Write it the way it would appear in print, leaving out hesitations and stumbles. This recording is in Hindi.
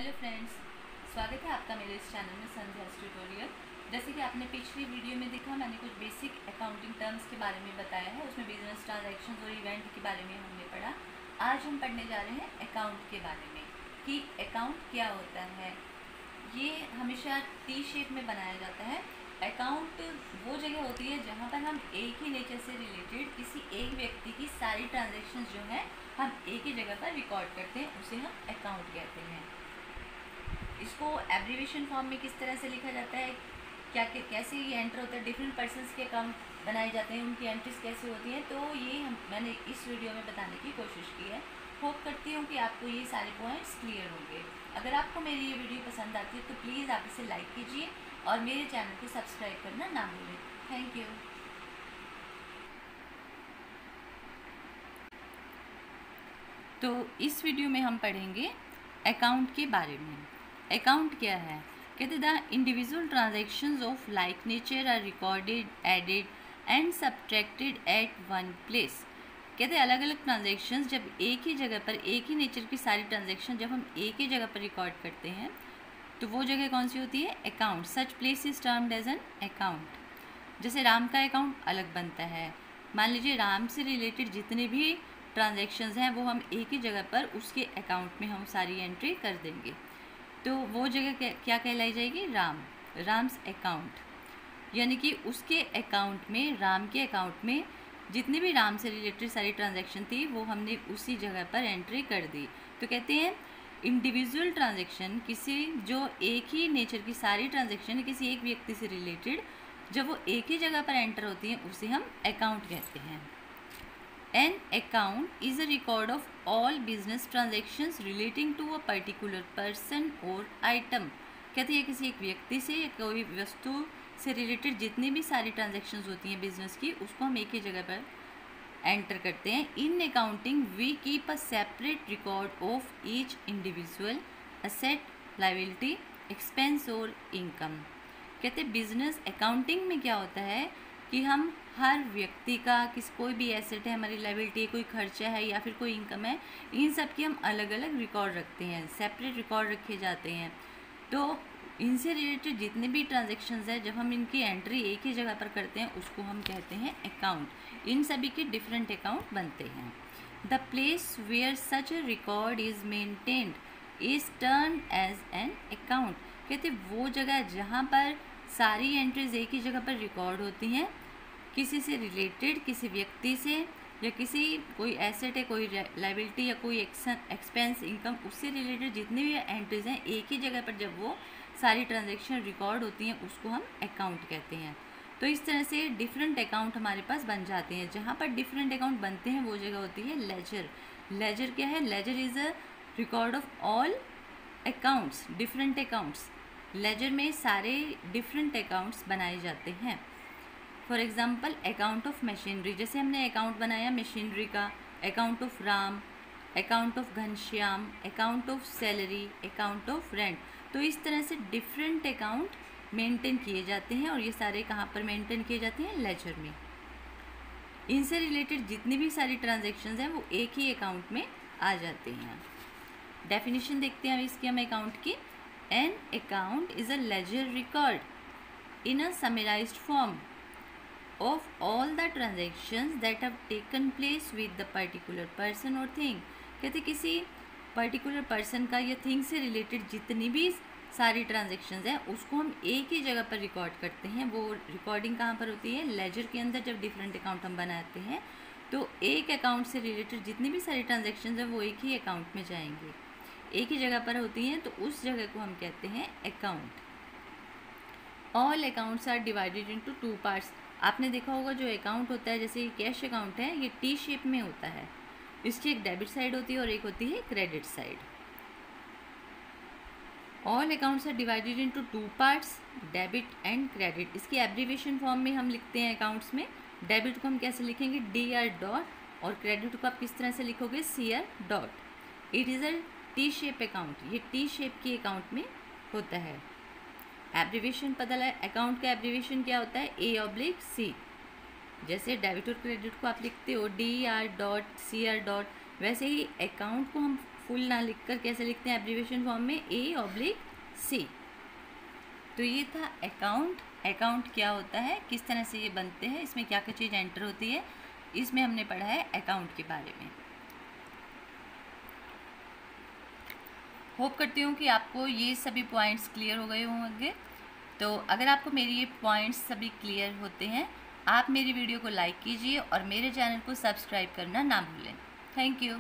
हेलो फ्रेंड्स, स्वागत है आपका मेरे इस चैनल में संध्यास ट्यूटोरियल। जैसे कि आपने पिछली वीडियो में देखा, मैंने कुछ बेसिक अकाउंटिंग टर्म्स के बारे में बताया है। उसमें बिजनेस ट्रांजैक्शंस और इवेंट के बारे में हमने पढ़ा। आज हम पढ़ने जा रहे हैं अकाउंट के बारे में कि अकाउंट क्या होता है। ये हमेशा टी शेप में बनाया जाता है। अकाउंट वो जगह होती है जहाँ पर हम एक ही नेचर से रिलेटेड किसी एक व्यक्ति की सारी ट्रांजैक्शंस जो हैं हम एक ही जगह पर रिकॉर्ड करते हैं, उसे हम अकाउंट कहते हैं। इसको एब्रीविएशन फॉर्म में किस तरह से लिखा जाता है, कैसे ये एंटर होता है, डिफरेंट पर्सन्स के अकाउंट बनाए जाते हैं, उनकी एंट्रीज कैसे होती हैं, तो ये मैंने इस वीडियो में बताने की कोशिश की है। होप करती हूँ कि आपको ये सारे पॉइंट्स क्लियर होंगे। अगर आपको मेरी ये वीडियो पसंद आती है तो प्लीज़ आप इसे लाइक कीजिए और मेरे चैनल को सब्सक्राइब करना ना भूलें। Thank you. तो इस वीडियो में हम पढ़ेंगे अकाउंट के बारे में। अकाउंट क्या है? कहते the individual transactions of like nature are recorded, added and subtracted at one place. कहते हैं अलग अलग ट्रांजैक्शंस जब एक ही जगह पर, एक ही नेचर की सारी ट्रांजैक्शन जब हम एक ही जगह पर रिकॉर्ड करते हैं तो वो जगह कौन सी होती है? Account. Such place is termed as an account. जैसे राम का अकाउंट अलग बनता है। मान लीजिए राम से रिलेटेड जितने भी ट्रांजैक्शंस हैं वो हम एक ही जगह पर उसके अकाउंट में हम सारी एंट्री कर देंगे, तो वो जगह क्या कहलाई जाएगी? राम्स अकाउंट। यानी कि उसके अकाउंट में, राम के अकाउंट में जितने भी राम से रिलेटेड सारी ट्रांजैक्शन थी वो हमने उसी जगह पर एंट्री कर दी। तो कहते हैं इंडिविजुअल ट्रांजैक्शन, किसी जो एक ही नेचर की सारी ट्रांजैक्शन किसी एक व्यक्ति से रिलेटेड जब वो एक ही जगह पर एंटर होती हैं उसे हम अकाउंट कहते हैं। An account is a record of all business transactions relating to a particular person or item। कहते हैं किसी एक व्यक्ति से या कोई वस्तु से रिलेटेड जितनी भी सारी ट्रांजैक्शंस होती हैं बिजनेस की, उसको हम एक ही जगह पर एंटर करते हैं। In accounting we keep a separate record of each individual asset, liability, expense और इनकम। कहते हैं बिजनेस अकाउंटिंग में क्या होता है कि हम हर व्यक्ति का, कोई भी एसेट है, हमारी लायबिलिटी, कोई खर्चा है या फिर कोई इनकम है, इन सब की हम अलग अलग रिकॉर्ड रखते हैं, सेपरेट रिकॉर्ड रखे जाते हैं। तो इनसे रिलेटेड जितने भी ट्रांजैक्शंस है जब हम इनकी एंट्री एक ही जगह पर करते हैं उसको हम कहते हैं अकाउंट। इन सभी के डिफरेंट अकाउंट बनते हैं। The place where such a record is maintained is turned as an account. कहते वो जगह जहाँ पर सारी एंट्रीज एक ही जगह पर रिकॉर्ड होती हैं, किसी से रिलेटेड, किसी व्यक्ति से या किसी कोई एसेट है, कोई लायबिलिटी या कोई एक्सपेंस, इनकम, उससे रिलेटेड जितनी भी एंट्रीज हैं एक ही जगह पर जब वो सारी ट्रांजैक्शन रिकॉर्ड होती हैं उसको हम अकाउंट कहते हैं। तो इस तरह से डिफरेंट अकाउंट हमारे पास बन जाते हैं। जहाँ पर डिफरेंट अकाउंट बनते हैं वो जगह होती है लेजर। लेजर क्या है? Ledger is a record of all accounts, different accounts. Ledger में सारे डिफरेंट अकाउंट्स बनाए जाते हैं। For example account of machinery, जैसे हमने अकाउंट बनाया मशीनरी का, account of Ram, account of Ghanshyam, account of salary, account of rent. तो इस तरह से डिफरेंट अकाउंट मेंटेन किए जाते हैं और ये सारे कहाँ पर मेंटेन किए जाते हैं? लेजर में। इनसे रिलेटेड जितनी भी सारी ट्रांजैक्शंस हैं वो एक ही अकाउंट में आ जाते हैं। डेफिनेशन देखते हैं इसकी हम अकाउंट की। An account is a ledger record in a summarized form of all the transactions that have taken place with the particular person or thing। कहते किसी पर्टिकुलर पर्सन का या थिंग से रिलेटेड जितनी भी सारी ट्रांजेक्शन्स हैं उसको हम एक ही जगह पर रिकॉर्ड करते हैं। वो रिकॉर्डिंग कहाँ पर होती है? लेजर के अंदर। जब डिफरेंट अकाउंट हम बनाते हैं तो एक अकाउंट से रिलेटेड जितनी भी सारी ट्रांजेक्शन्स हैं वो एक ही अकाउंट में जाएंगे, एक ही जगह पर होती हैं, तो उस जगह को हम कहते हैं account. All accounts are divided into two parts. आपने देखा होगा जो अकाउंट होता है, जैसे कैश अकाउंट है, ये टी शेप में होता है। इसकी एक डेबिट साइड होती है और एक होती है credit side. All accounts are divided into two parts, debit and credit. इसकी एब्रीविएशन फॉर्म में हम लिखते हैं अकाउंट्स में। डेबिट को हम कैसे लिखेंगे? DR डॉट, और क्रेडिट को आप किस तरह से लिखोगे? CR dot. It is a T shape account. ये टी शेप के अकाउंट में होता है। एब्रीविएशन पता लगा, अकाउंट का एब्रीविएशन क्या होता है? A/C। जैसे डेबिट और क्रेडिट को आप लिखते हो DR डॉट CR डॉट, वैसे ही अकाउंट को हम फुल ना लिखकर कैसे लिखते हैं एब्रीविएशन फॉर्म में, A/C। तो ये था अकाउंट। अकाउंट क्या होता है, किस तरह से ये बनते हैं, इसमें क्या क्या चीज़ एंटर होती है, इसमें हमने पढ़ा है अकाउंट के बारे में। होप करती हूँ कि आपको ये सभी पॉइंट्स क्लियर हो गए होंगे। तो अगर आपको मेरी ये पॉइंट्स सभी क्लियर होते हैं, आप मेरी वीडियो को लाइक कीजिए और मेरे चैनल को सब्सक्राइब करना ना भूलें। Thank you.